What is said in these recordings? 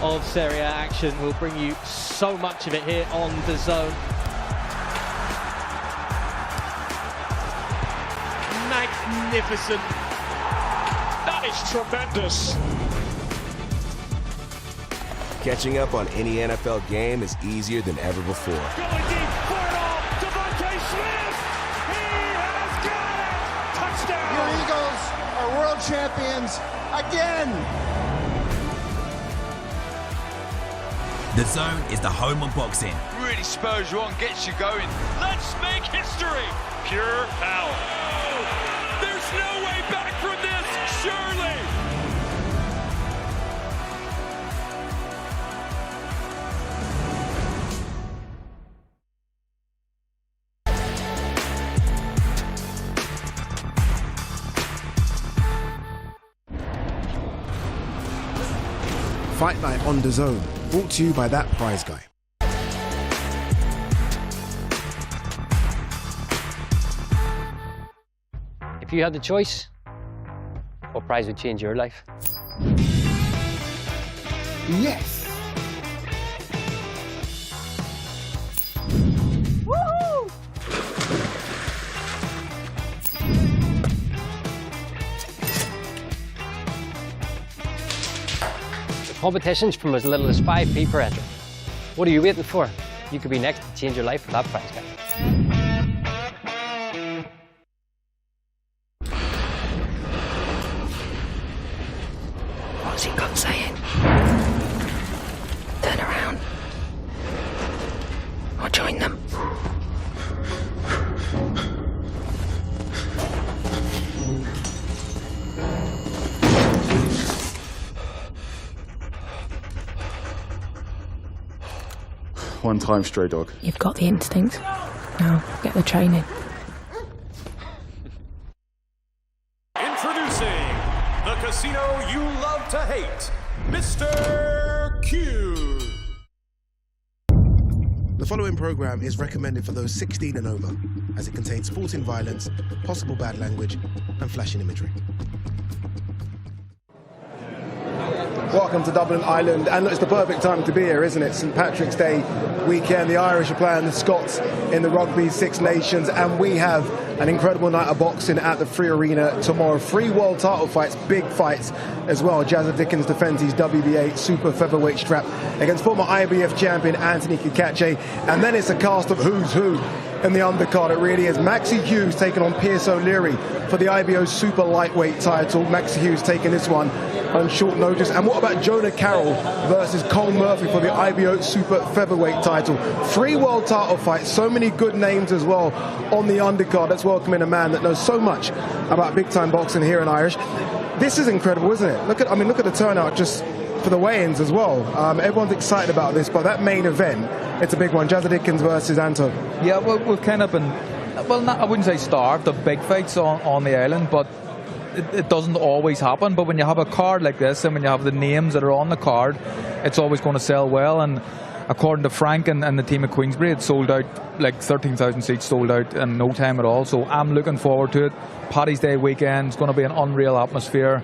of Serie A action. We'll bring you so much of it here on DAZN. Magnificent. That is tremendous. Catching up on any NFL game is easier than ever before. Going deep, fire off, Devontae Smith! He has got it! Touchdown! Your Eagles are world champions again! The Zone is the home of boxing. Really spurs you on, gets you going. Let's make history! Pure power. Oh, there's no way back from this, surely! Fight Night on DAZN, brought to you by That Prize Guy. If you had the choice, what prize would change your life? Yes! Woohoo! Competitions from as little as 5p per entry. What are you waiting for? You could be next to change your life with That Prize Guy. What's he got saying? Turn around. Or join them. One time, stray dog. You've got the instinct. Now, get the training. Introducing the casino you love to hate, Mr. Q. The following programme is recommended for those 16 and over, as it contains sporting violence, possible bad language, and flashing imagery. Welcome to Dublin, Ireland, and look, it's the perfect time to be here, isn't it? St Patrick's Day weekend. The Irish are playing the Scots in the Rugby Six Nations, and we have an incredible night of boxing at the Free Arena tomorrow. 3 world title fights, big fights as well. Jazza Dickens defends his WBA super featherweight strap against former IBF champion Anthony Cacace, and then it's a cast of who's who in the undercard. It really is. Maxi Hughes taking on Pierce O'Leary for the IBO super lightweight title. Maxi Hughes taking this one on short notice. And what about Jonah Carroll versus Cole Murphy for the IBO super featherweight title? 3 world title fights, so many good names as well on the undercard. Let's welcome in a man that knows so much about big time boxing here in Irish. This is incredible, isn't it? Look at the turnout just for the weigh-ins as well. Everyone's excited about this, but that main event, it's a big one. Jazza Dickens versus Anto. Yeah, well, we've kind of been, well, I wouldn't say starved of big fights on the island, but it doesn't always happen. But when you have a card like this, and when you have the names that are on the card, it's always going to sell well. And according to Frank and the team at Queensbury, it sold out, like 13,000 seats sold out in no time at all. So I'm looking forward to it. Paddy's Day weekend, it's going to be an unreal atmosphere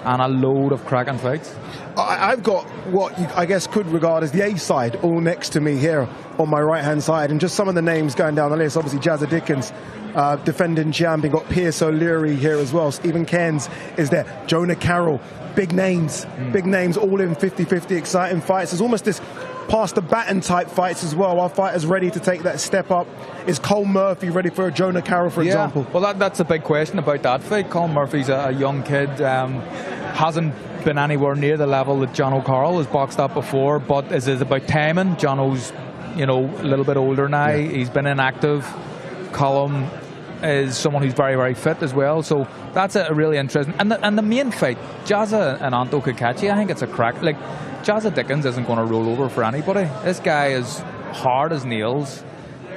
and a load of cracking fights. I've got what you, I guess, could regard as the A side all next to me here on my right hand side, and just some of the names going down the list. Obviously Jazza Dickens, defending champion. Got Pierce O'Leary here as well. Stephen Cairns is there. Jonah Carroll. Big names all in 50-50 exciting fights. There's almost this pass the baton type fights as well. Our fighters ready to take that step up. Is Cole Murphy ready for a Jonah Carroll, for example? Well, that's a big question about that fight. Cole Murphy's a young kid, hasn't been anywhere near the level that John O'Carroll has boxed at before, but is it about timing? Jono's, a little bit older now. Yeah. He's been inactive. Colum is someone who's very, very fit as well. So that's a really interesting. And the main fight, Jazza and Anto Cacace, I think it's a crack. Like, Jazza Dickens isn't going to roll over for anybody. This guy is hard as nails.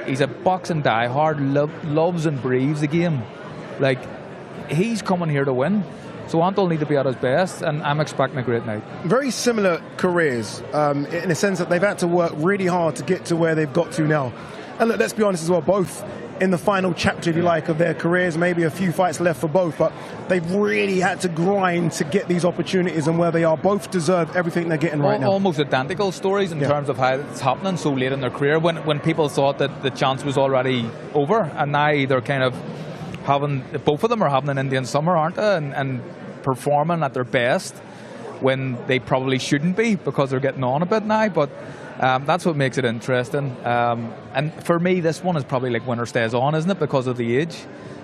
He's a boxing diehard, loves and breathes the game. Like, he's coming here to win. So Anto will need to be at his best, and I'm expecting a great night. Very similar careers, in a sense that they've had to work really hard to get to where they've got to now. And look, let's be honest as well, both in the final chapter, if you like, of their careers. Maybe a few fights left for both, but they've really had to grind to get these opportunities, and where they are, both deserve everything they're getting right now. Almost identical stories in terms of how it's happening so late in their career, when people thought that the chance was already over, and now they're kind of having, both of them are having an Indian summer, aren't they, and performing at their best when they probably shouldn't be, because they're getting on a bit now. But that's what makes it interesting. And for me, this one is probably like winner stays on, isn't it, because of the age.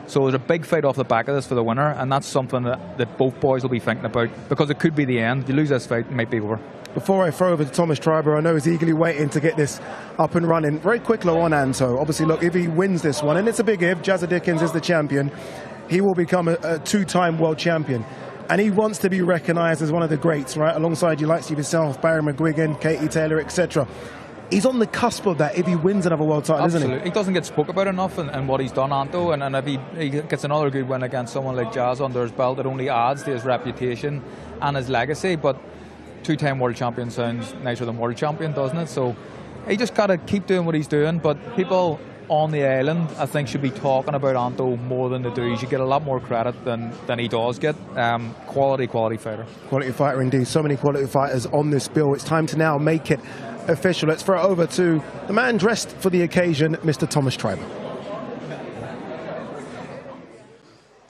So there's a big fight off the back of this for the winner, and that's something that both boys will be thinking about, because it could be the end. You lose this fight, it might be over. Before I throw over to Thomas Treiber, I know he's eagerly waiting to get this up and running. Very quickly on Anto. Obviously, look, if he wins this one, and it's a big if, Jazza Dickens is the champion, he will become a two-time world champion. And he wants to be recognised as one of the greats, right? Alongside you, like yourself, Barry McGuigan, Katie Taylor, etc. He's on the cusp of that if he wins another world title, Absolutely. isn't he? He doesn't get spoke about enough and what he's done, Anto. And if he gets another good win against someone like Jazz under his belt, it only adds to his reputation and his legacy. But two-time world champion sounds nicer than world champion, doesn't it? So he just got to keep doing what he's doing. But people on the island, I think, should be talking about Anto more than they do. He should get a lot more credit than he does get. Quality fighter. Quality fighter indeed. So many quality fighters on this bill. It's time to now make it official. Let's throw it over to the man dressed for the occasion, Mr. Thomas Treiber.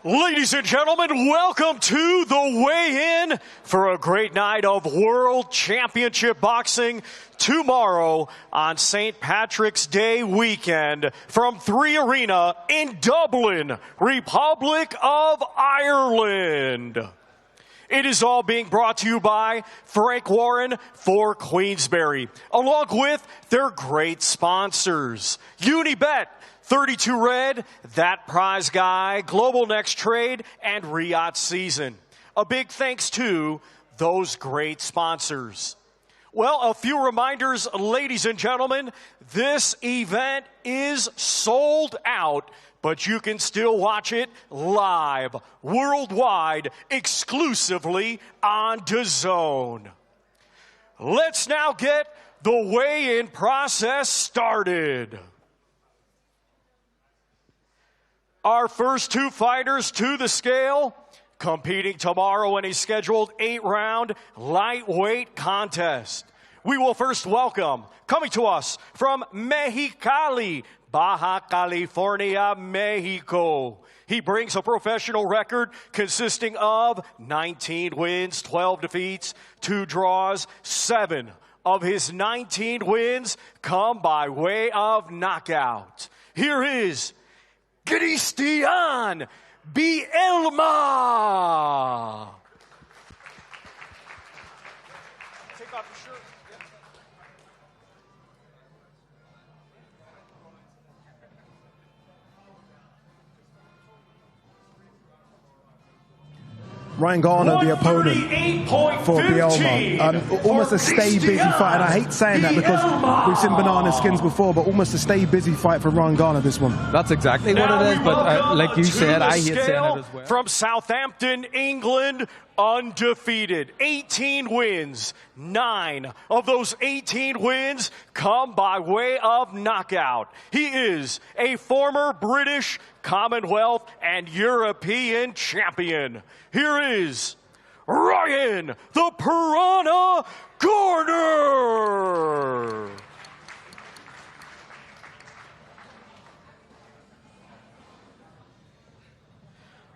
Ladies and gentlemen, welcome to the weigh-in for a great night of World Championship Boxing tomorrow on St. Patrick's Day weekend from 3 Arena in Dublin, Republic of Ireland. It is all being brought to you by Frank Warren for Queensberry, along with their great sponsors, Unibet, 32 Red, That Prize Guy, Global Next Trade, and Riyadh Season. A big thanks to those great sponsors. Well, a few reminders, ladies and gentlemen. This event is sold out, but you can still watch it live, worldwide, exclusively on DAZN. Let's now get the weigh-in process started. Our first two fighters to the scale, competing tomorrow in a scheduled 8-round lightweight contest. We will first welcome, coming to us from Mexicali, Baja California, Mexico. He brings a professional record consisting of 19 wins, 12 defeats, 2 draws, 7 of his 19 wins come by way of knockout. Here is Cristian Bielma. Take off your shirt. Ryan Garner, the opponent for Bielma. Almost a stay busy fight, and I hate saying that because we've seen banana skins before, but almost a stay busy fight for Ryan Garner, this one. That's exactly what it is, but like you said, I hate saying it as well. From Southampton, England, undefeated, 18 wins. 9 of those 18 wins come by way of knockout. He is a former British, Commonwealth, and European champion. Here is Ryan the Piranha Garner.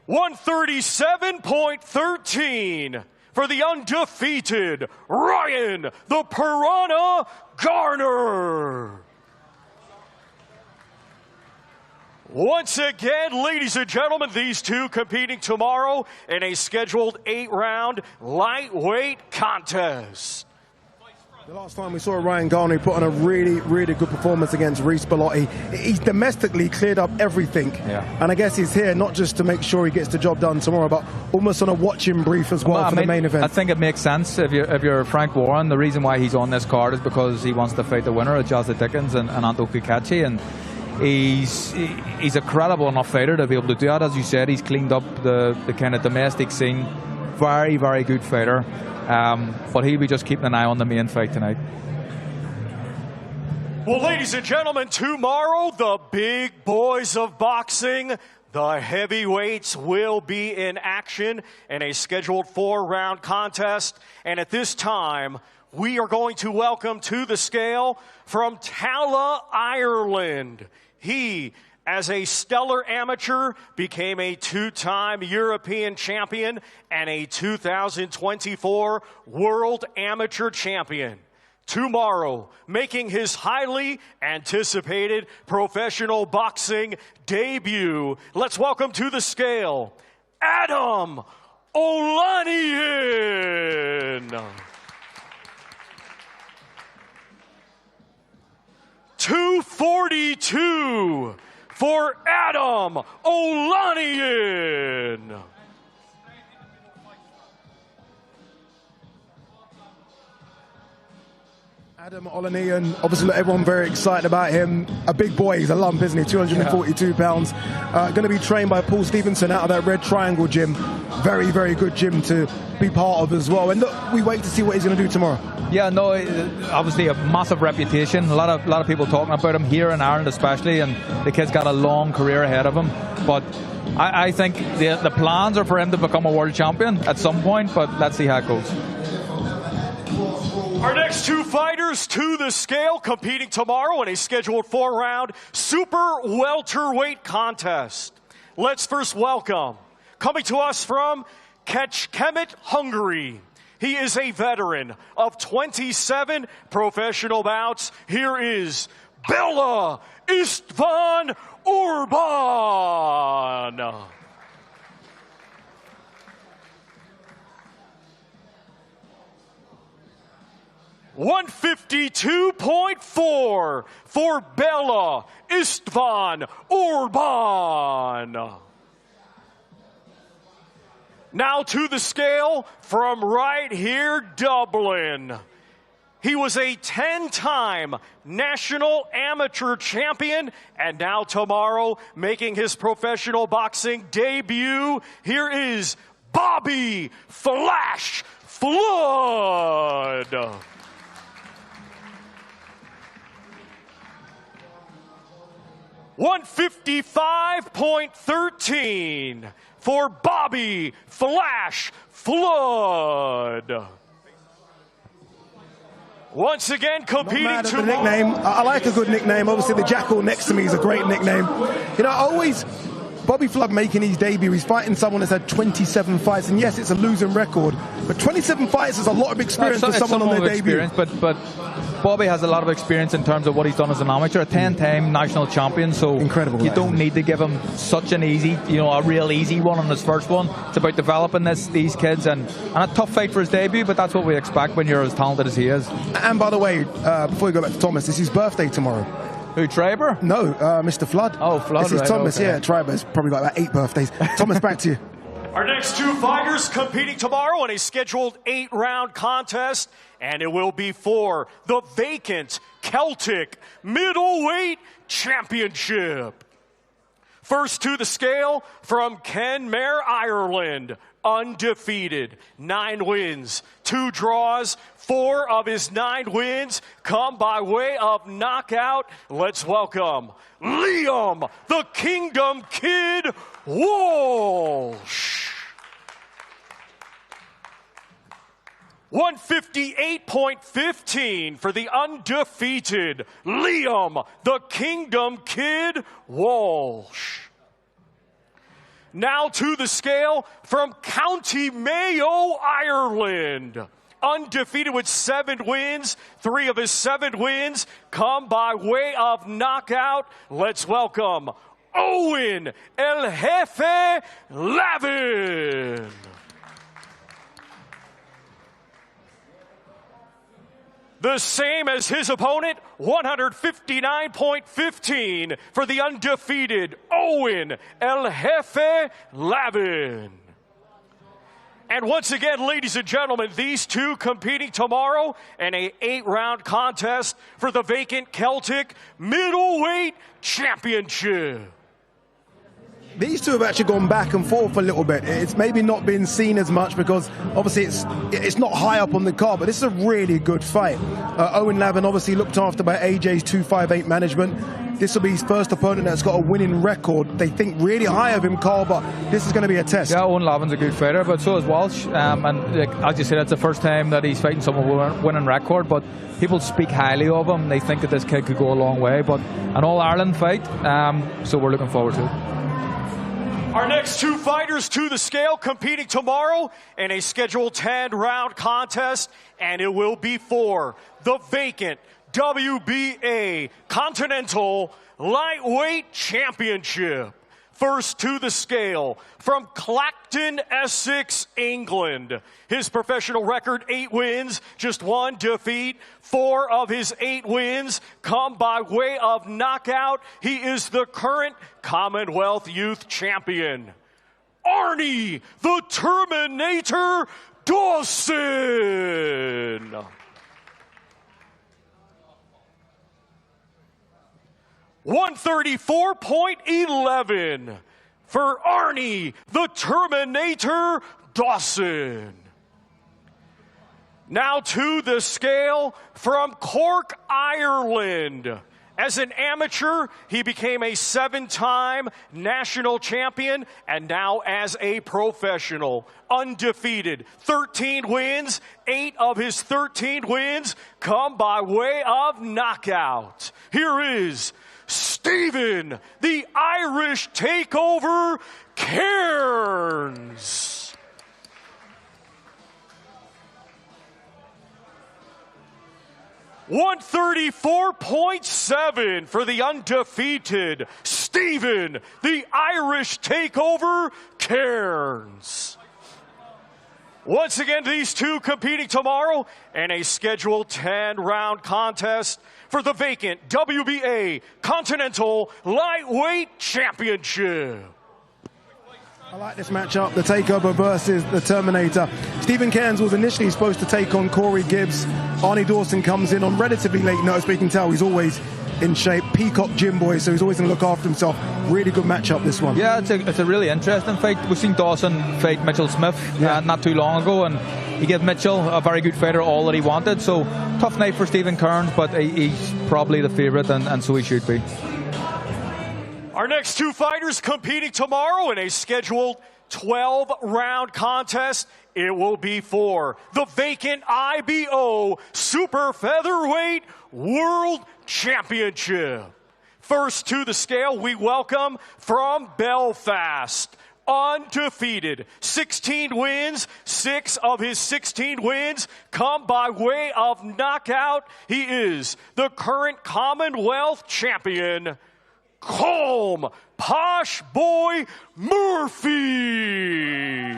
$137.13 for the undefeated Ryan the Piranha Garner. Once again, ladies and gentlemen, these two competing tomorrow in a scheduled 8-round lightweight contest. The last time we saw Ryan Garner put on a really, really good performance against Reece Bellotti. He's domestically cleared up everything. Yeah. And I guess he's here not just to make sure he gets the job done tomorrow, but almost on a watching brief as well for the main event. I think it makes sense if you're Frank Warren. The reason why he's on this card is because he wants to fight the winner of Jazza Dickens and Anto Cacace, and he's a credible enough fighter to be able to do that. As you said, he's cleaned up the kind of domestic scene. Very, very good fighter. But he'll be just keeping an eye on the main fight tonight. Well, ladies and gentlemen, tomorrow, the big boys of boxing, the heavyweights, will be in action in a scheduled 4-round contest. And at this time, we are going to welcome to the scale from Tala, Ireland. He, as a stellar amateur, became a 2-time European champion and a 2024 World Amateur Champion. Tomorrow, making his highly anticipated professional boxing debut, let's welcome to the scale, Adam Olanian. 242 for Adam Olanian. Adam Olanian, obviously everyone very excited about him. A big boy, he's a lump, isn't he? 242 pounds. Going to be trained by Paul Stevenson out of that Red Triangle gym. Very, very good gym to be part of as well. And look, we wait to see what he's going to do tomorrow. Yeah, no, obviously a massive reputation. A lot of people talking about him here in Ireland especially, and the kid's got a long career ahead of him. But I think the plans are for him to become a world champion at some point, but let's see how it goes. Our next two fighters to the scale, competing tomorrow in a scheduled 4-round super welterweight contest. Let's first welcome, coming to us from Cacace, Hungary. He is a veteran of 27 professional bouts. Here is Bela Istvan Orban. $152.4 for Bela Istvan Orban. Now to the scale from right here, Dublin. He was a 10-time national amateur champion, and now tomorrow, making his professional boxing debut, here is Bobby Flash Flood. $155.13 for Bobby Flash Flood. Once again, competing to nickname. I like a good nickname. Obviously, the Jackal next to me is a great nickname. You know, Bobby Flood making his debut, he's fighting someone that's had 27 fights, and yes, it's a losing record, but 27 fights is a lot of experience for someone on their debut. But Bobby has a lot of experience in terms of what he's done as an amateur, a 10-time national champion, so incredible. You don't need to give him such an easy, a real easy one on his first one. It's about developing these kids, and a tough fight for his debut, but that's what we expect when you're as talented as he is. And by the way, before we go back to Thomas, it's his birthday tomorrow. Who, Traber? No, Mr. Flood. Oh, Flood. This is Thomas, okay. Yeah, Traber's probably got about 8 birthdays. Thomas, back to you. Our next two fighters competing tomorrow in a scheduled 8-round contest, and it will be for the vacant Celtic Middleweight Championship. First to the scale from Kenmare, Ireland. Undefeated, 9 wins, 2 draws, 4 of his 9 wins come by way of knockout. Let's welcome Liam, the Kingdom Kid Walsh. 158.15 for the undefeated Liam, the Kingdom Kid Walsh. Now to the scale from County Mayo, Ireland. Undefeated with 7 wins. 3 of his 7 wins come by way of knockout. Let's welcome Owen El Jefe Lavin. The same as his opponent, 159.15 for the undefeated Owen El Jefe Lavin. And once again, ladies and gentlemen, these two competing tomorrow in a 8-round contest for the vacant Celtic Middleweight Championship. These two have actually gone back and forth a little bit. It's maybe not been seen as much because obviously it's not high up on the card, but this is a really good fight. Owen Lavin obviously looked after by AJ's 258 management. This will be his first opponent that's got a winning record. They think really high of him, Carl, but this is going to be a test. Yeah, Owen Lavin's a good fighter, but so is Walsh. And as you said, it's the first time that he's fighting someone with a winning record, but people speak highly of him. They think that this kid could go a long way, but an All-Ireland fight, so we're looking forward to it. Our next two fighters to the scale competing tomorrow in a scheduled 10-round contest, and it will be for the vacant WBA Continental Lightweight Championship. First to the scale, from Clacton, Essex, England. His professional record, 8 wins, just 1 defeat. 4 of his 8 wins come by way of knockout. He is the current Commonwealth Youth Champion, Arnie the Terminator Dawson. .134.11 for Arnie the Terminator Dawson. Now to the scale, from Cork, Ireland. As an amateur, he became a 7-time national champion, and now as a professional, undefeated. 13 wins, 8 of his 13 wins come by way of knockout. Here is Stephen, the Irish Takeover, Cairns. .134.7 for the undefeated Stephen, the Irish Takeover, Cairns. Once again, these two competing tomorrow in a scheduled 10-round contest for the vacant WBA Continental Lightweight Championship. I like this matchup, the Takeover versus the Terminator. Stephen Cairns was initially supposed to take on Corey Gibbs. Arnie Dawson comes in on relatively late notice, but you can tell he's always in shape. Peacock gym boy, so he's always going to look after himself. Really good matchup, this one. Yeah, it's a really interesting fight. We've seen Dawson fight Mitchell Smith not too long ago, and he gave Mitchell, a very good fighter, all that he wanted. So tough night for Stephen Cairns, but he's probably the favourite, and so he should be. Our next two fighters competing tomorrow in a scheduled 12-round contest. It will be for the vacant IBO Super Featherweight World Championship. First to the scale, we welcome from Belfast, undefeated, 16 wins, 6 of his 16 wins come by way of knockout. He is the current Commonwealth Champion, Colm Posh Boy Murphy.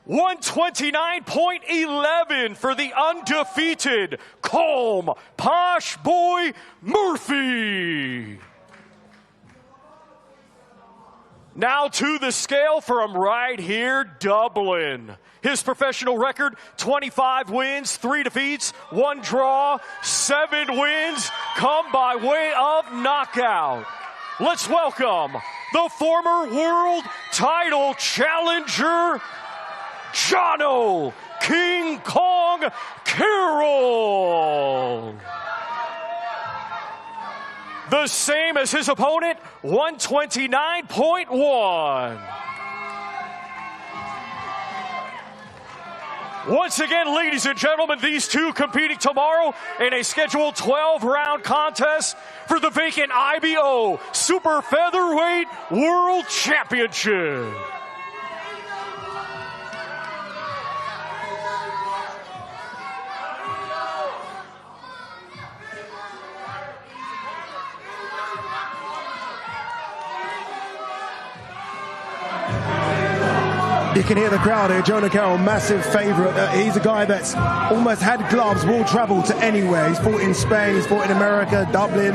.129.11 for the undefeated Colm Posh Boy Murphy. Now to the scale from right here, Dublin. His professional record, 25 wins, 3 defeats, 1 draw, 7 wins come by way of knockout. Let's welcome the former world title challenger, Jono King Kong Carroll. The same as his opponent, 129.1. Once again, ladies and gentlemen, these two competing tomorrow in a scheduled 12-round contest for the vacant IBO Super Featherweight World Championship. You can hear the crowd here. Jonah Carroll, massive favourite. He's a guy that's almost had gloves, will travel to anywhere. He's fought in Spain, he's fought in America, Dublin,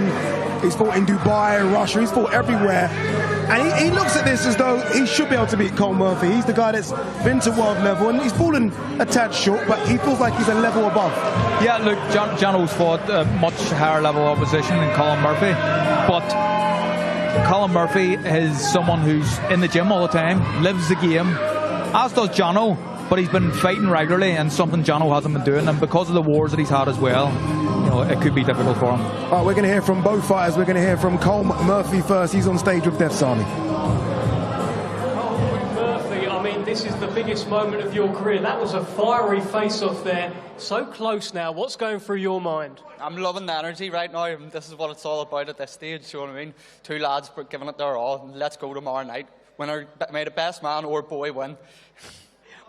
he's fought in Dubai, Russia, he's fought everywhere. And he looks at this as though he should be able to beat Cole Murphy. He's the guy that's been to world level, and he's fallen a tad short, but he feels like he's a level above. Yeah, look, Jono's fought much higher level opposition than Colin Murphy, but Colin Murphy is someone who's in the gym all the time, lives the game, as does Jono, but he's been fighting regularly, and something Jono hasn't been doing, and because of the wars that he's had as well, you know, it could be difficult for him. All right, we're going to hear from both fighters. We're going to hear from Cole Murphy first. He's on stage with Death's Army. Murphy, I mean, this is the biggest moment of your career. That was a fiery face-off there. So close now. What's going through your mind? I'm loving the energy right now, and this is what it's all about at this stage, you know what I mean? Two lads giving it their all, and let's go tomorrow night. Winner, may the best man or boy win.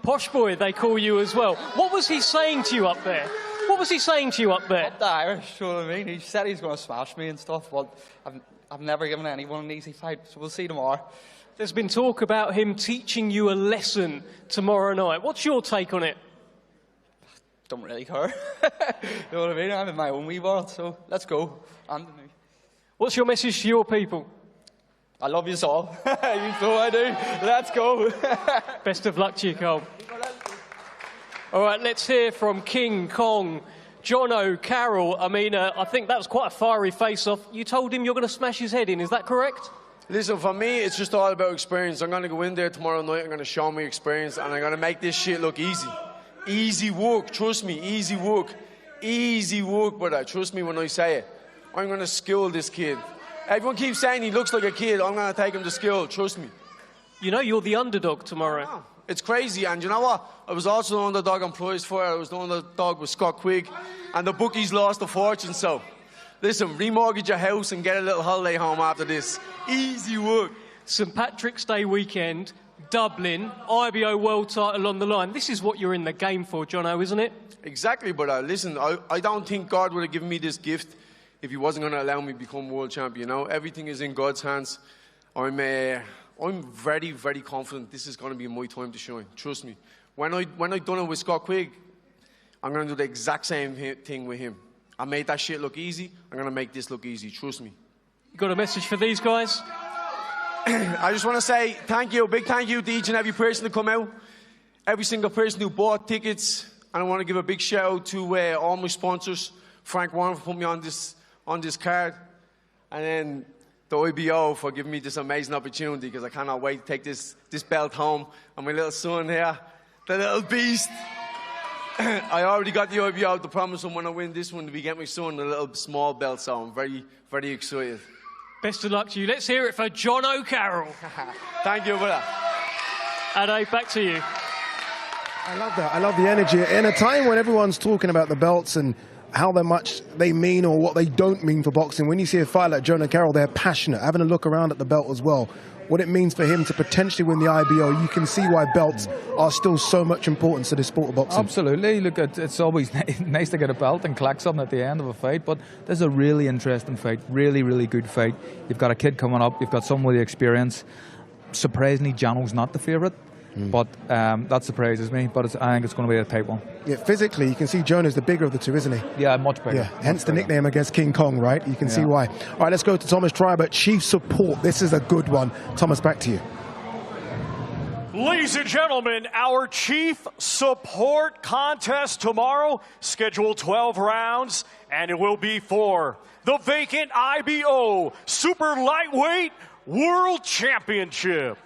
Posh boy, they call you as well. What was he saying to you up there? What was he saying to you up there? Up the Irish, you know what I mean? He said he's going to smash me and stuff, but I've never given anyone an easy fight, so we'll see tomorrow. There's been talk about him teaching you a lesson tomorrow night. What's your take on it? Don't really care. You know what I mean? I'm in my own wee world, so let's go. What's your message to your people? I love you all. You know I do. Let's go. Best of luck to you, Cole. All right, let's hear from King Kong, Jono Carroll. I mean, I think that was quite a fiery face-off. You told him you're going to smash his head in, is that correct? Listen, for me, it's just all about experience. I'm going to go in there tomorrow night, I'm going to show my experience, and I'm going to make this shit look easy. Easy work, trust me, easy work. Easy work, brother, trust me when I say it. I'm going to skill this kid. Everyone keeps saying he looks like a kid. I'm going to take him to skill, trust me. You know, you're the underdog tomorrow. It's crazy, and you know what? I was also the underdog on prize fight. I was the underdog with Scott Quigg, and the bookies lost a fortune, so listen, remortgage your house and get a little holiday home after this. Easy work. St. Patrick's Day weekend, Dublin, IBO world title on the line. This is what you're in the game for, Jono, isn't it? Exactly, but listen, I don't think God would have given me this gift if he wasn't going to allow me to become world champion. You know, everything is in God's hands. I'm very, very confident this is going to be my time to shine. Trust me. When I done it with Scott Quigg, I'm going to do the exact same thing with him. I made that shit look easy. I'm going to make this look easy. Trust me. You got a message for these guys? I just want to say thank you, big thank you to each and every person to come out, every single person who bought tickets, and I want to give a big shout out to all my sponsors. Frank Warren for putting me on this card, and then the IBO for giving me this amazing opportunity, because I cannot wait to take this belt home. And my little son here, the little beast. I already got the IBO to promise him when I win this one to get my son a little small belt, so I'm very, very excited. Best of luck to you. Let's hear it for Jono Carroll. Thank you, brother. Ade, back to you. I love that. I love the energy. In a time when everyone's talking about the belts and how much they mean or what they don't mean for boxing, when you see a fight like Jono Carroll, they're passionate. Having a look around at the belt as well, what it means for him to potentially win the IBO, you can see why belts are still so much importance to the sport of boxing. Absolutely. Look, it's always nice to get a belt and collect something at the end of a fight, but this is a really interesting fight, really, really good fight. You've got a kid coming up, you've got someone with the experience. Surprisingly, Jono's not the favourite. But that surprises me, but I think it's going to be a tight one. Yeah, physically, you can see Jono's the bigger of the two, isn't he? Yeah, much bigger. Yeah, hence the nickname, I guess, King Kong, right? You can see why. All right, let's go to Thomas Triber, Chief Support. This is a good one. Thomas, back to you. Ladies and gentlemen, our Chief Support contest tomorrow, scheduled 12 rounds, and it will be for the vacant IBO Super Lightweight World Championship.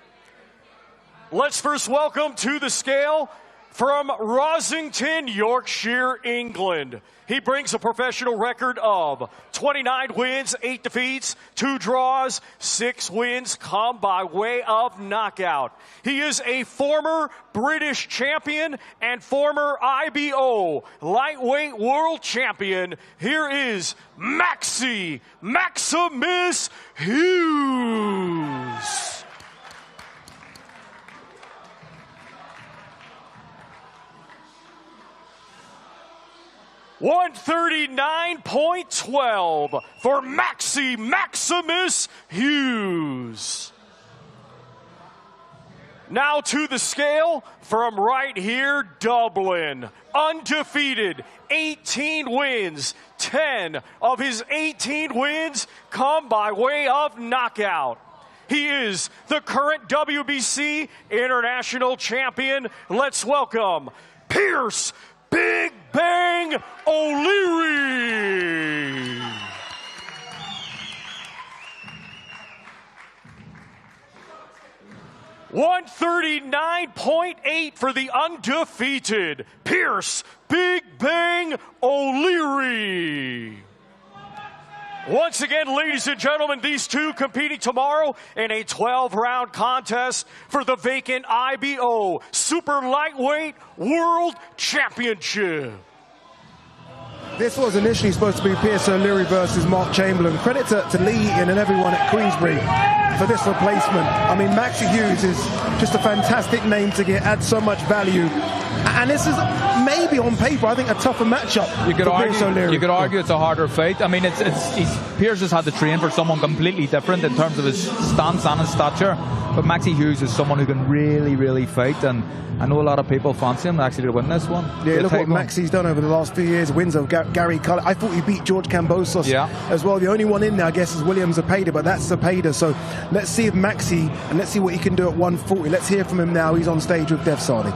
Let's first welcome to the scale from Rosington, Yorkshire, England. He brings a professional record of 29 wins, 8 defeats, 2 draws, 6 wins come by way of knockout. He is a former British champion and former IBO lightweight world champion. Here is Maximus Hughes. 139.12 for Maximus Hughes. Now to the scale from right here, Dublin. Undefeated, 18 wins. 10 of his 18 wins come by way of knockout. He is the current WBC International Champion. Let's welcome Pierce Big Bang O'Leary. $139.8 for the undefeated Pierce Big Bang O'Leary. Once again, ladies and gentlemen, these two competing tomorrow in a 12-round contest for the vacant IBO Super Lightweight World Championship. This was initially supposed to be Pierce O'Leary versus Mark Chamberlain. Credit to Lee and everyone at Queensbury for this replacement. I mean, Maxie Hughes is just a fantastic name to get, adds so much value. And this is maybe on paper, I think, a tougher matchup for Pierce O'Leary. You could argue it's a harder fight. I mean, Pierce has had to train for someone completely different in terms of his stance and his stature. But Maxie Hughes is someone who can really, really fight, and I know a lot of people fancy him actually to win this one. Yeah, look what Maxie's done over the last few years. Wins of Gary Cullen. I thought he beat George Kambosos as well. The only one in there, I guess, is William Zepeda, but that's Zepeda. So let's see if Maxie, and let's see what he can do at 140. Let's hear from him now. He's on stage with Dev Sadi.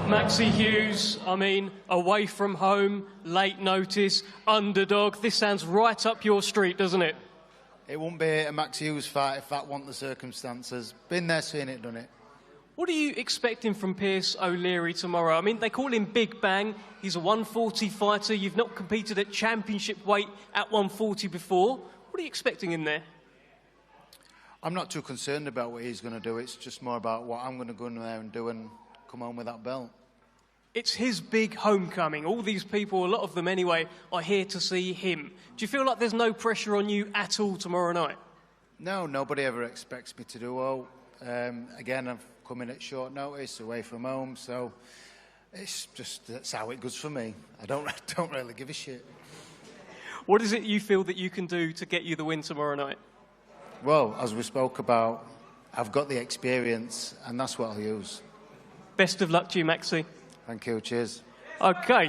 Maxie Hughes, I mean, away from home, late notice, underdog. This sounds right up your street, doesn't it? It won't be a Maxie Hughes fight if that weren't the circumstances. Been there, seen it, done it. What are you expecting from Pierce O'Leary tomorrow? I mean, they call him Big Bang. He's a 140 fighter. You've not competed at championship weight at 140 before. What are you expecting in there? I'm not too concerned about what he's going to do. It's just more about what I'm going to go in there and do and come home with that belt. It's his big homecoming. All these people, a lot of them anyway, are here to see him. Do you feel like there's no pressure on you at all tomorrow night? No, nobody ever expects me to do well. Again, I've come in at short notice, away from home, so it's just that's how it goes for me. I don't really give a shit. What is it you feel that you can do to get you the win tomorrow night? Well, as we spoke about, I've got the experience, and that's what I'll use. Best of luck to you, Maxie. Thank you, cheers. Okay,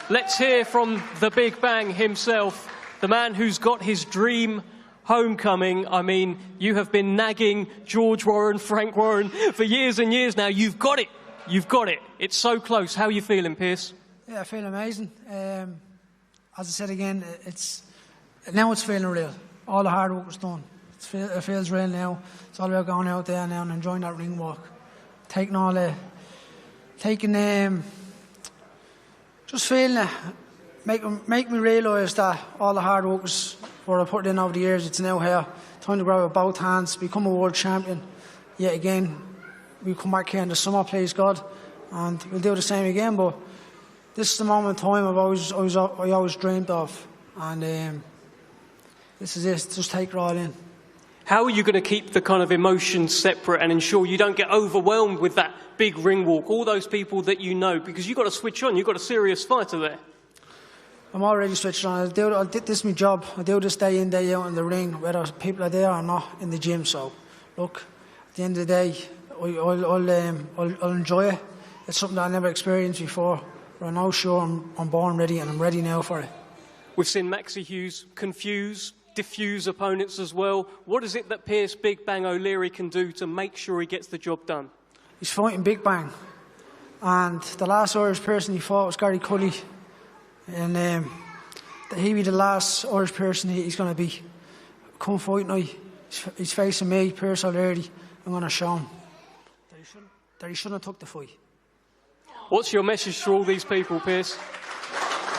let's hear from the Big Bang himself, the man who's got his dream homecoming. I mean, you have been nagging George Warren, Frank Warren for years and years now. You've got it. You've got it. It's so close. How are you feeling, Pierce? Yeah, I feel amazing. As I said again, now it's feeling real. All the hard work was done. It feels real now. It's all about going out there now and enjoying that ring walk. Just feeling it, make me realise that all the hard work was what I put in over the years. It's now here. Time to grab it with both hands, become a world champion. Yet again, we come back here in the summer, please God, and we'll do the same again. But this is the moment in time I always dreamed of, and this is it. Just take it all in. How are you going to keep the kind of emotions separate and ensure you don't get overwhelmed with that big ring walk, all those people that you know, because you've got to switch on, you've got a serious fighter there? I'm already switched on. This is my job. I do this day in, day out in the ring, whether people are there or not in the gym. So, look, at the end of the day, I'll enjoy it. It's something that I never experienced before, but I know sure I'm born ready, and I'm ready now for it. We've seen Maxie Hughes confuse, diffuse opponents as well. What is it that Pierce Big Bang O'Leary can do to make sure he gets the job done? He's fighting Big Bang, and the last Irish person he fought was Gary Cully, and he'll be the last Irish person he's going to be. Come fight night, he's facing me, Pierce O'Leary. I'm going to show him that he shouldn't have took the fight. What's your message to all these people, Pierce?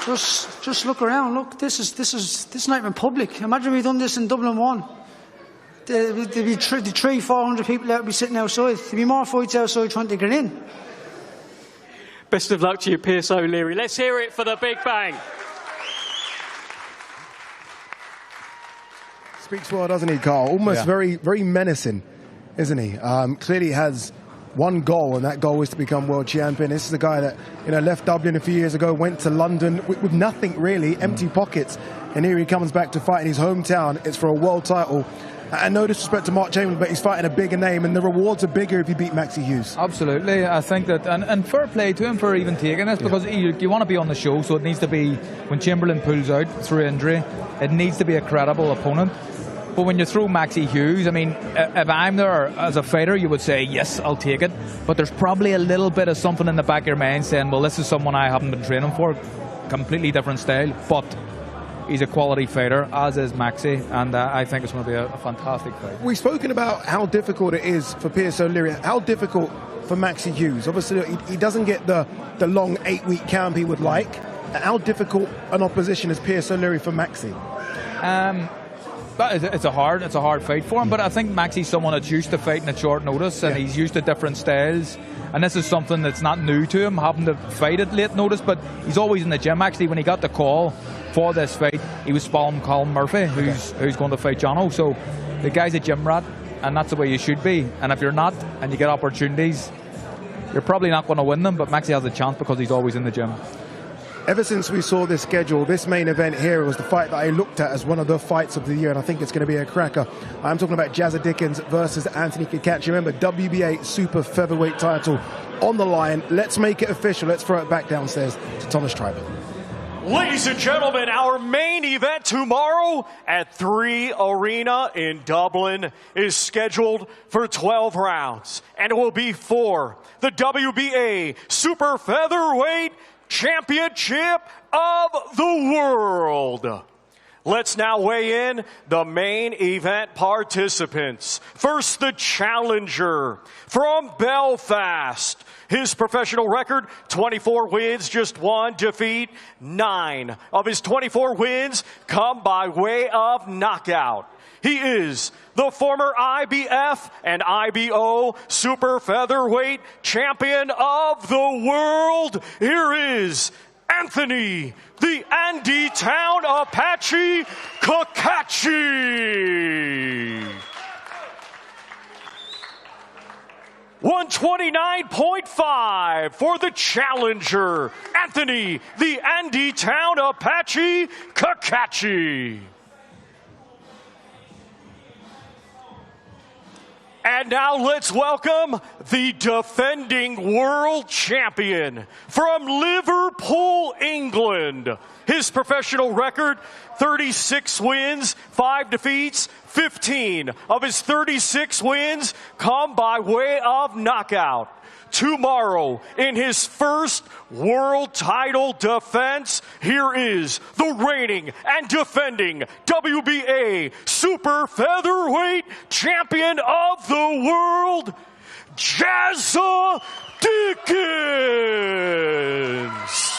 Just look around. Look, this is not even public. Imagine we done this in Dublin 1. There'd be 300-400 people that would be sitting outside. There'd be more fights outside trying to get in. Best of luck to you, Pierce O'Leary. Let's hear it for the Big Bang. Speaks well, doesn't he, Carl? Almost very, very menacing, isn't he? Clearly has one goal, and that goal is to become world champion. This is a guy that left Dublin a few years ago, went to London with nothing really, empty pockets, and here he comes back to fight in his hometown. It's for a world title. And no disrespect to Mark Chamberlain, but he's fighting a bigger name, and the rewards are bigger if you beat Maxi Hughes. Absolutely. I think that, and fair play to him for even taking this, because you want to be on the show, so it needs to be, when Chamberlain pulls out through injury, it needs to be a credible opponent. But when you throw Maxi Hughes, I mean, if I'm there as a fighter, you would say, yes, I'll take it. But there's probably a little bit of something in the back of your mind saying, well, this is someone I haven't been training for. Completely different style, but he's a quality fighter, as is Maxi, and I think it's going to be a fantastic fight. We've spoken about how difficult it is for Pierce O'Leary, how difficult for Maxi Hughes. Obviously, he doesn't get the long 8-week camp he would like. How difficult an opposition is Pierce O'Leary for Maxi? But it's a hard fight for him, but I think Maxi's someone that's used to fighting at short notice, and he's used to different styles, and this is something that's not new to him, having to fight at late notice, but he's always in the gym. Actually, when he got the call for this fight, he was following Colin Murphy, who's going to fight Jono, so the guy's a gym rat, and that's the way you should be, and if you're not, and you get opportunities, you're probably not going to win them, but Maxi has a chance because he's always in the gym. Ever since we saw this schedule, this main event here was the fight that I looked at as one of the fights of the year, and I think it's going to be a cracker. I'm talking about Jazza Dickens versus Anthony Cacace. Remember, WBA super featherweight title on the line. Let's make it official. Let's throw it back downstairs to Thomas Tribe. Ladies and gentlemen, our main event tomorrow at 3 Arena in Dublin is scheduled for 12 rounds, and it will be for the WBA super featherweight championship of the world. Let's now weigh in the main event participants. First, the challenger from Belfast. His professional record, 24 wins, just 1 defeat. 9 of his 24 wins come by way of knockout. He is the former IBF and IBO super featherweight champion of the world. Here is Anthony, the Andy Town Apache Cacace. 129.5 for the challenger, Anthony, the Andy Town Apache Cacace. And now let's welcome the defending world champion from Liverpool, England. His professional record, 36 wins, 5 defeats, 15 of his 36 wins come by way of knockout. Tomorrow, in his first world title defense, here is the reigning and defending WBA super featherweight champion of the world, Jazza Dickens.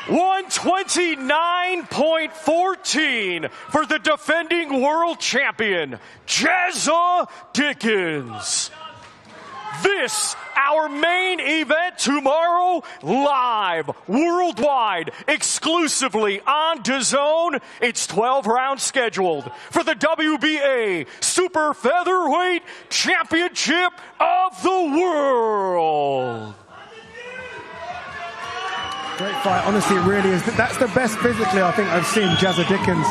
$129.14 for the defending world champion, Jazza Dickens. This, our main event tomorrow, live, worldwide, exclusively on DAZN. It's 12 rounds scheduled for the WBA Super Featherweight Championship of the World. Great fight, honestly, it really is. That's the best physically I think I've seen Jazza Dickens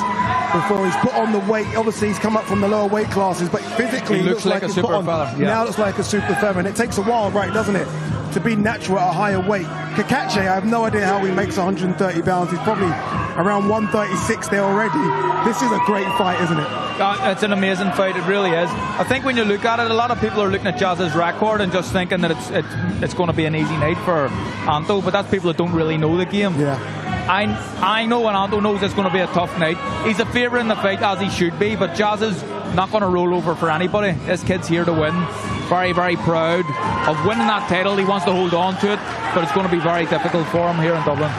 before. He's put on the weight. Obviously, he's come up from the lower weight classes, but physically he looks like a super feather. Yeah. Now looks like a super feather, and it takes a while, right, doesn't it, to be natural at a higher weight. Cacace, I have no idea how he makes 130 pounds. He's probably around 136 there already. This is a great fight, isn't it? It's an amazing fight, it really is. I think when you look at it, a lot of people are looking at Jazza's record and just thinking that it's going to be an easy night for Anto, but that's people that don't really know the game. Yeah. I know, and Anto knows it's going to be a tough night. He's a favourite in the fight, as he should be, but Jazza's not going to roll over for anybody. This kid's here to win. Very, very proud of winning that title. He wants to hold on to it, but it's going to be very difficult for him here in Dublin.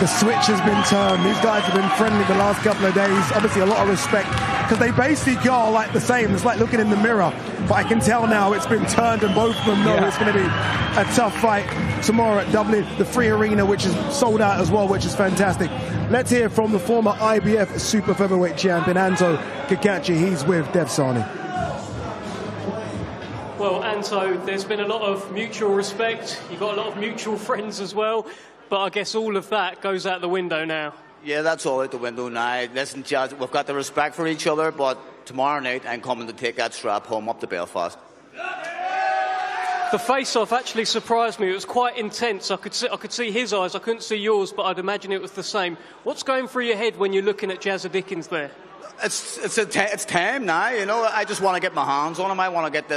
The switch has been turned. These guys have been friendly the last couple of days. Obviously a lot of respect, because they basically are like the same. It's like looking in the mirror. But I can tell now it's been turned, and both of them know it's going to be a tough fight tomorrow at Dublin, the free arena, which is sold out as well, which is fantastic. Let's hear from the former IBF super featherweight champion, Anto Cacace. He's with DAZN. Well, Anto, there's been a lot of mutual respect. You've got a lot of mutual friends as well. But I guess all of that goes out the window now. Yeah, that's all out the window now. Listen, Jazz, we've got the respect for each other, but tomorrow night I'm coming to take that strap home up to Belfast. The face-off actually surprised me. It was quite intense. I could see his eyes. I couldn't see yours, but I'd imagine it was the same. What's going through your head when you're looking at Jazza Dickens there? It's time now, you know. I just want to get my hands on him. I want to get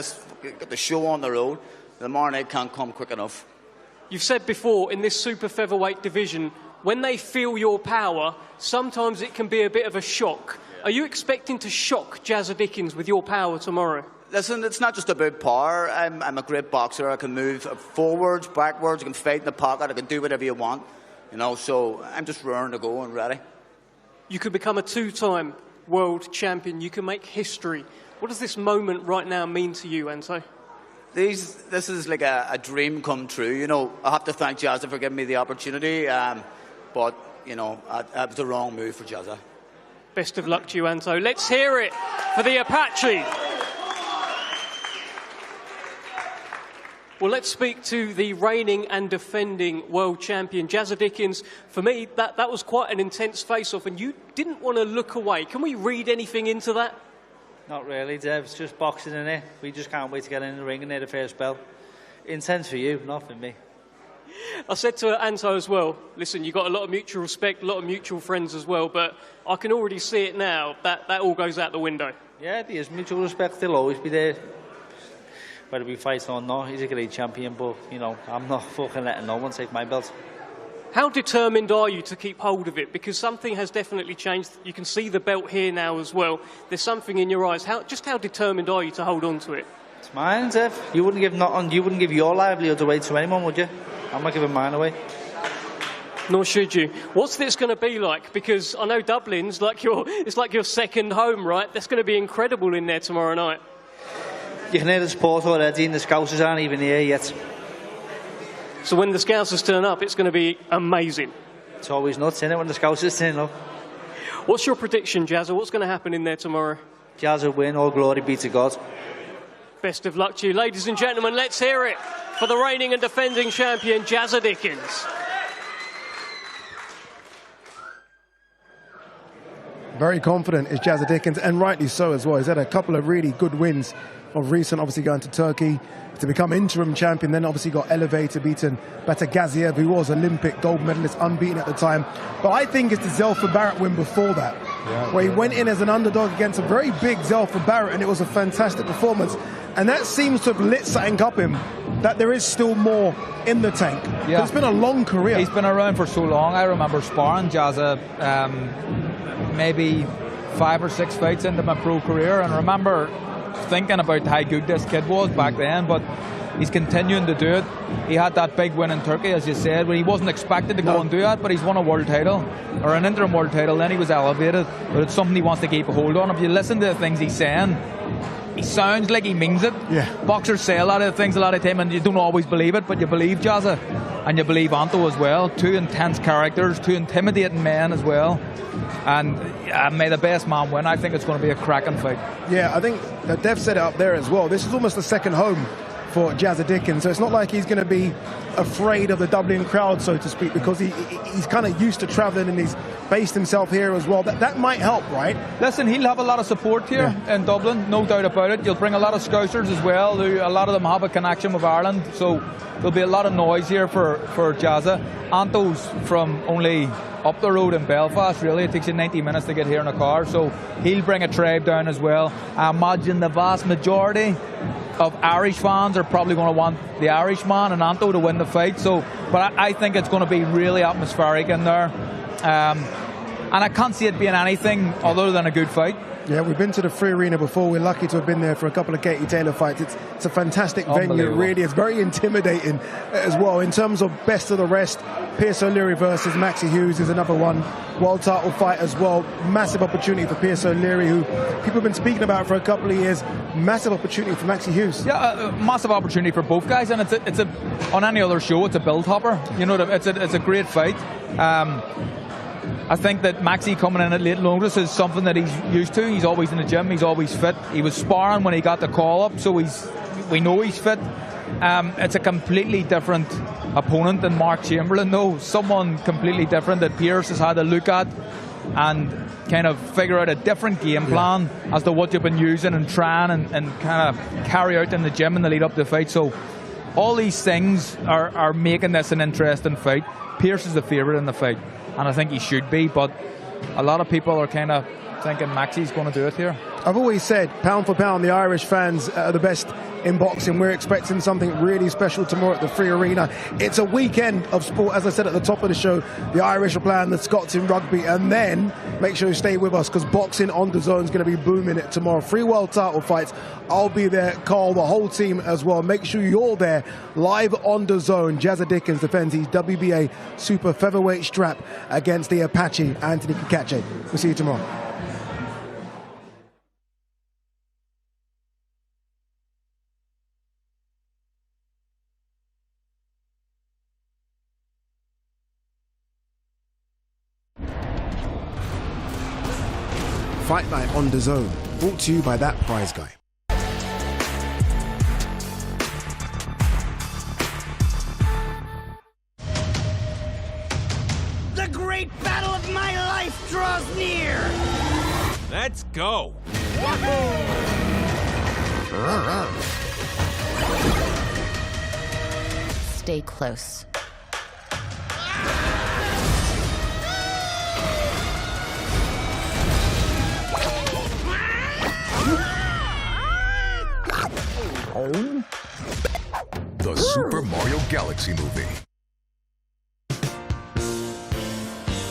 the show on the road. The tomorrow night can't come quick enough. You've said before, in this super featherweight division, when they feel your power, sometimes it can be a bit of a shock. Are you expecting to shock Jazza Dickens with your power tomorrow? Listen, it's not just about power. I'm a great boxer. I can move forwards, backwards. I can fight in the pocket. I can do whatever you want. You know, so I'm just raring to go and ready. You could become a two-time world champion. You can make history. What does this moment right now mean to you, Anto? This is like a dream come true. You know, I have to thank Jazza for giving me the opportunity. But, you know, that was the wrong move for Jazza. Best of luck to you, Anto. Let's hear it for the Apache. Well, let's speak to the reigning and defending world champion, Jazza Dickens. For me, that was quite an intense face-off, and you didn't want to look away. Can we read anything into that? Not really, Dev. It's just boxing in it. We just can't wait to get in the ring and hit the first bell. Intense for you, not for me. I said to Anto as well, listen, you've got a lot of mutual respect, a lot of mutual friends as well, but I can already see it now, that all goes out the window. Yeah, there's mutual respect. They'll always be there. Whether we fight or not, he's a great champion, but, you know, I'm not fucking letting no one take my belt. How determined are you to keep hold of it? Because something has definitely changed. You can see the belt here now as well. There's something in your eyes. How determined are you to hold on to it? It's mine, Zev. You wouldn't give your livelihood away to anyone, would you? I'm not giving mine away. Nor should you. What's this going to be like? Because I know Dublin's it's like your second home, right? That's going to be incredible in there tomorrow night. You can hear the support already, and the Scousers aren't even here yet. So when the Scousers turn up, it's going to be amazing. It's always nuts, isn't it, when the Scousers turn up? What's your prediction, Jazza? What's going to happen in there tomorrow? Jazza win, all glory be to God. Best of luck to you. Ladies and gentlemen, let's hear it for the reigning and defending champion, Jazza Dickens. Very confident is Jazza Dickens, and rightly so as well. He's had a couple of really good wins of recent, obviously going to Turkey to become interim champion, then obviously got elevated, beaten Batagaziev, who was Olympic gold medalist, unbeaten at the time. But I think it's the Zelfa Barrett win before that, where he went in as an underdog against a very big Zelfa Barrett, and it was a fantastic performance. And that seems to have lit something up him, that there is still more in the tank. Yeah. It's been a long career. He's been around for so long. I remember sparring Jazza maybe 5 or 6 fights into my pro career, and I remember thinking about how good this kid was back then, but he's continuing to do it. He had that big win in Turkey, as you said, where he wasn't expected to go and do that, but he's won a world title, or an interim world title, then he was elevated, but it's something he wants to keep a hold on. If you listen to the things he's saying, he sounds like he means it. Yeah. Boxers say a lot of things a lot of time, and you don't always believe it, but you believe Jazza, and you believe Anto as well. 2 intense characters, 2 intimidating men as well. And may the best man win. I think it's going to be a cracking fight. Yeah, I think that Dev set it up there as well. This is almost the second home for Jazza Dickens, so it's not like he's going to be afraid of the Dublin crowd, so to speak, because he's kind of used to travelling and he's based himself here as well. That might help, right? Listen, he'll have a lot of support here in Dublin, no doubt about it. You'll bring a lot of Scousers as well. A lot of them have a connection with Ireland, so there'll be a lot of noise here for Jazza. Anto's from only up the road in Belfast, really. It takes you 90 minutes to get here in a car, so he'll bring a tribe down as well. I imagine the vast majority of Irish fans are probably going to want the Irishman and Anto to win the fight, but I think it's going to be really atmospheric in there, and I can't see it being anything other than a good fight. Yeah, we've been to the Free Arena before. We're lucky to have been there for a couple of Katie Taylor fights. It's a fantastic venue, really. It's very intimidating as well. In terms of best of the rest, Pierce O'Leary versus Maxie Hughes is another one. World title fight as well. Massive opportunity for Pierce O'Leary, who people have been speaking about for a couple of years. Massive opportunity for Maxie Hughes. Yeah, massive opportunity for both guys, and it's a on any other show, it's a build hopper. You know, it's a great fight. I think that Maxie coming in at late notice is something that he's used to. He's always in the gym, he's always fit. He was sparring when he got the call up, so we know he's fit. It's a completely different opponent than Mark Chamberlain, though. Someone completely different that Pierce has had a look at and kind of figure out a different game plan as to what you've been using and trying and kind of carry out in the gym in the lead up to the fight. So all these things are making this an interesting fight. Pierce is the favourite in the fight, and I think he should be, but a lot of people are kind of thinking Maxi's going to do it here. I've always said, pound for pound, the Irish fans are the best in boxing. We're expecting something really special tomorrow at the Free Arena. It's a weekend of sport, as I said at the top of the show. The Irish are playing the Scots in rugby, and then make sure you stay with us because boxing on DAZN is going to be booming it tomorrow. 3 world title fights. I'll be there, Carl, the whole team as well. Make sure you're there live on DAZN. Jazza Dickens defends his WBA super featherweight strap against the Apache, Anthony Cacace. We'll see you tomorrow. Fight Night on DAZN, brought to you by That Prize Guy. The great battle of my life draws near! Let's go! Stay close. The Super Mario Galaxy movie.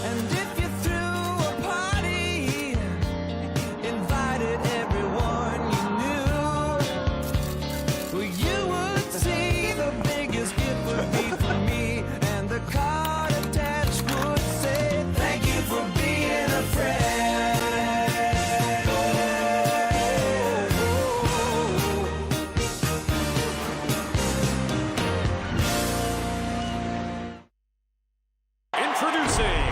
And if you threw a party, invited everyone you knew, you would see the biggest gift would be for me, and the card attached would say, thank you for being a friend. Introducing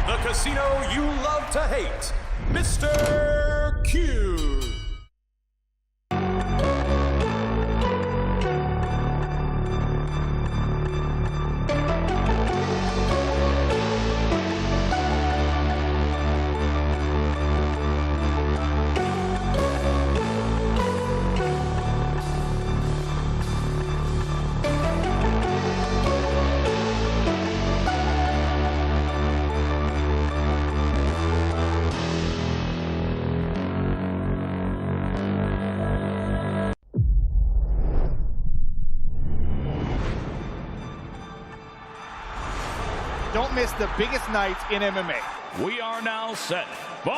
the casino you love to hate, Mr. Q. Don't miss the biggest night in MMA. We are now set for